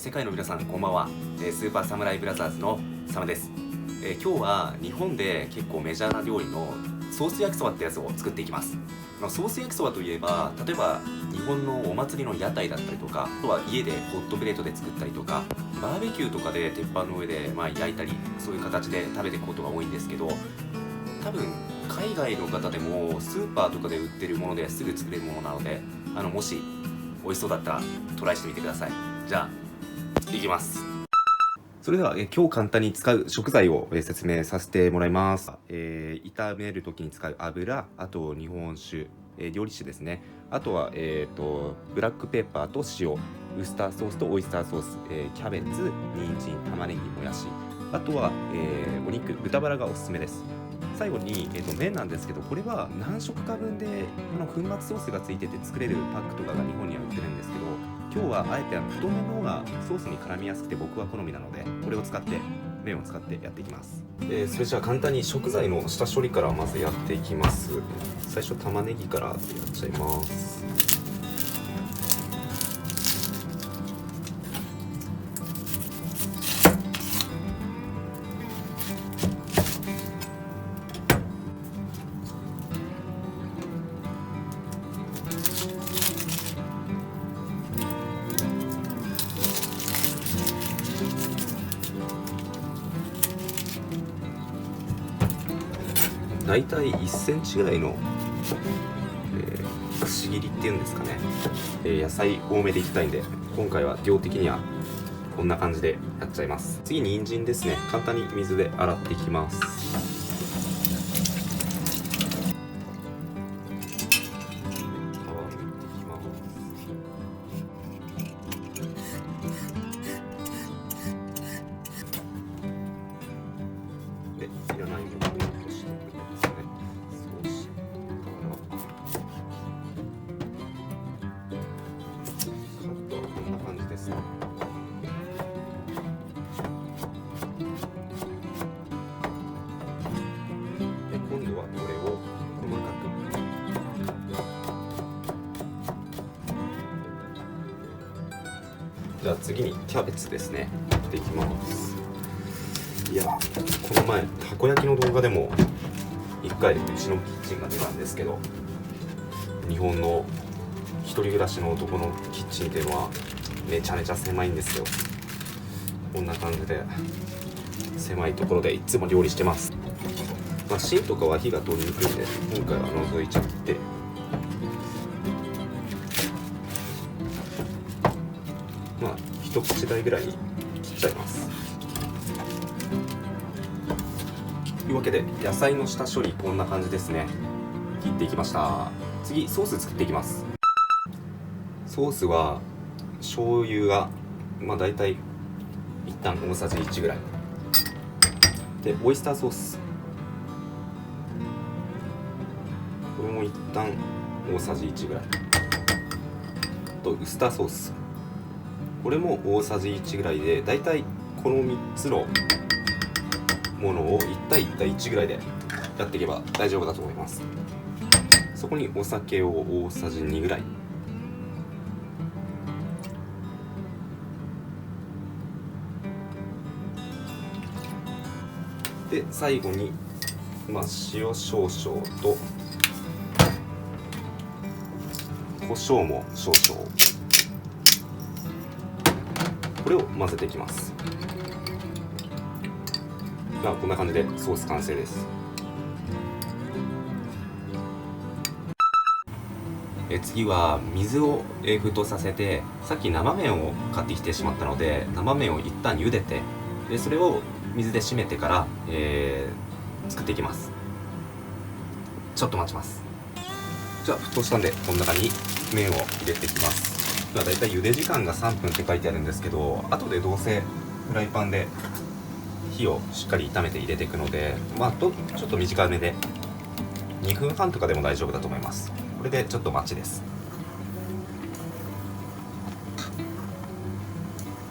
世界の皆さんこんばんは。スーパーサムライブラザーズのサムです。今日は日本で結構メジャーな料理のソース焼きそばってやつを作っていきます。ソース焼きそばといえば、例えば日本のお祭りの屋台だったりとか、あとは家でホットプレートで作ったりとか、バーベキューとかで鉄板の上で焼いたり、そういう形で食べていくことが多いんですけど、多分海外の方でもスーパーとかで売ってるものですぐ作れるものなので、もし美味しそうだったらトライしてみてください。じゃあいきます。それでは今日簡単に使う食材を説明させてもらいます。炒める時に使う油、あと日本酒、料理酒ですね。あとは、ブラックペッパーと塩、ウスターソースとオイスターソース、キャベツ、人参、玉ねぎ、もやし、あとは、お肉、豚バラがおすすめです。最後に、麺なんですけど、これは何食か分で粉末ソースがついてて作れるパックとかが日本には売ってるんですけど、今日はあえて太めの方がソースに絡みやすくて僕は好みなので、これを使って麺を使ってやっていきます。それじゃあ簡単に食材の下処理からまずやっていきます。最初玉ねぎからやっちゃいます。だいたい1センチぐらいの、くし切りっていうんですかね、野菜多めでいきたいんで、今回は量的にはこんな感じでやっちゃいます。次に人参ですね。簡単に水で洗っていきます。で、いらない部分を落としておくんですね。そうしたら、カットはこんな感じですね。で、今度はこれを細かく。じゃあ次にキャベツですね。切っていきます。いや、この前たこ焼きの動画でも1回うちのキッチンが出たんですけど、日本の一人暮らしの男のキッチンっていうのはめちゃめちゃ狭いんですよ。こんな感じで狭いところでいつも料理してます。芯とかは火が通りにくいんで今回は除いちゃって、一口大ぐらいに切っちゃいます。というわけで野菜の下処理こんな感じですね。切っていきました。次ソース作っていきます。ソースは醤油がだいたい一旦大さじ1ぐらいで、オイスターソースこれも一旦大さじ1ぐらいと、ウスターソースこれも大さじ1ぐらいで、だいたいこの3つのものを1対1対1ぐらいでやっていけば大丈夫だと思います。そこにお酒を大さじ2ぐらい、で最後に塩少々と胡椒も少々、これを混ぜていきます。こんな感じでソース完成です。次は水を沸騰させて、さっき生麺を買ってきてしまったので生麺を一旦茹でて、それを水で締めてから、作っていきます。ちょっと待ちます。じゃあ沸騰したんでこんな感じに麺を入れていきます。だいたい茹で時間が3分って書いてあるんですけど、後でどうせフライパンで火をしっかり炒めて入れていくので、ちょっと短めで2分半とかでも大丈夫だと思います。これでちょっと待ちです。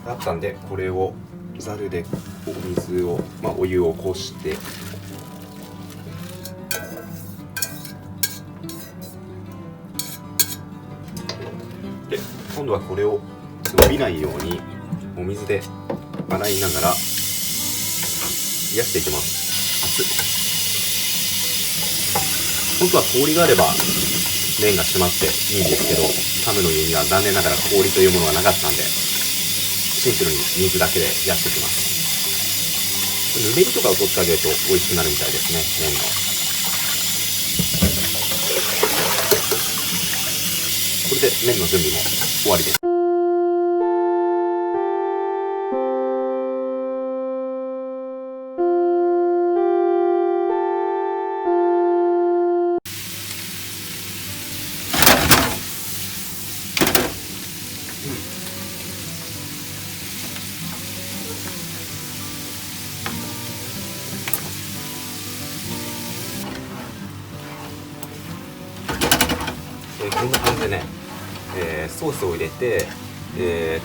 あったんで、これをざるでお水を、お湯をこして、で今度はこれを伸びないようにお水で洗いながら冷やしていきます。熱い。本当は氷があれば麺が締まっていいんですけど、サムの家には残念ながら氷というものがなかったんで、シンプルに水だけでやっていきます。ぬめりとかを取ってあげると美味しくなるみたいですね、麺の。これで麺の準備も終わりです。こんな感じでね、ソースを入れて、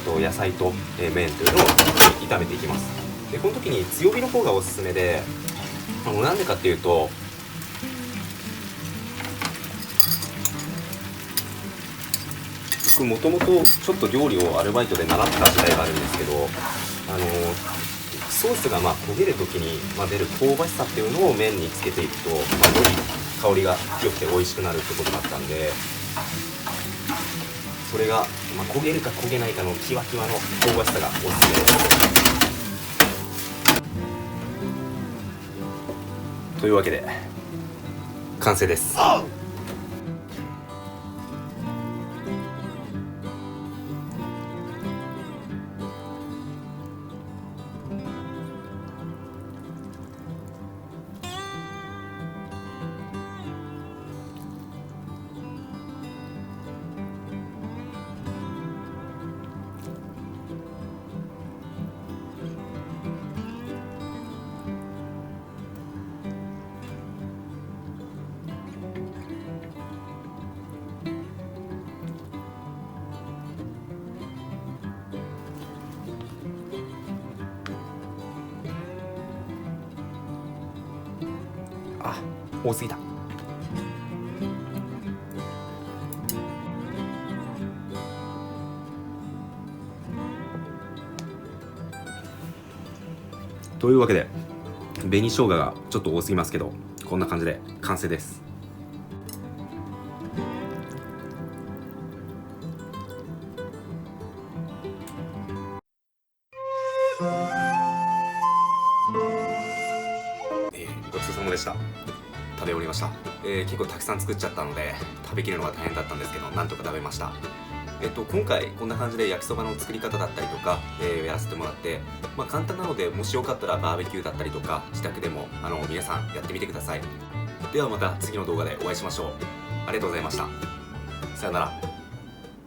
野菜と、麺というのを炒めていきます。でこの時に強火の方がおすすめで、なんでかっていうと、僕もともとちょっと料理をアルバイトで習った時代があるんですけど、ソースが焦げる時に、出る香ばしさっていうのを麺につけていくと、より香りが良くて美味しくなるってことだったんで、それが、焦げるか焦げないかのキワキワの香ばしさがおすすめです。というわけで完成です。あ、多すぎた。というわけで紅生姜がちょっと多すぎますけど、こんな感じで完成です。ごちそうさまでした。食べ終わりました。結構たくさん作っちゃったので食べきるのが大変だったんですけど、なんとか食べました。今回こんな感じで焼きそばの作り方だったりとか、やらせてもらって、簡単なので、もしよかったらバーベキューだったりとか自宅でも皆さんやってみてください。ではまた次の動画でお会いしましょう。ありがとうございました。さよなら。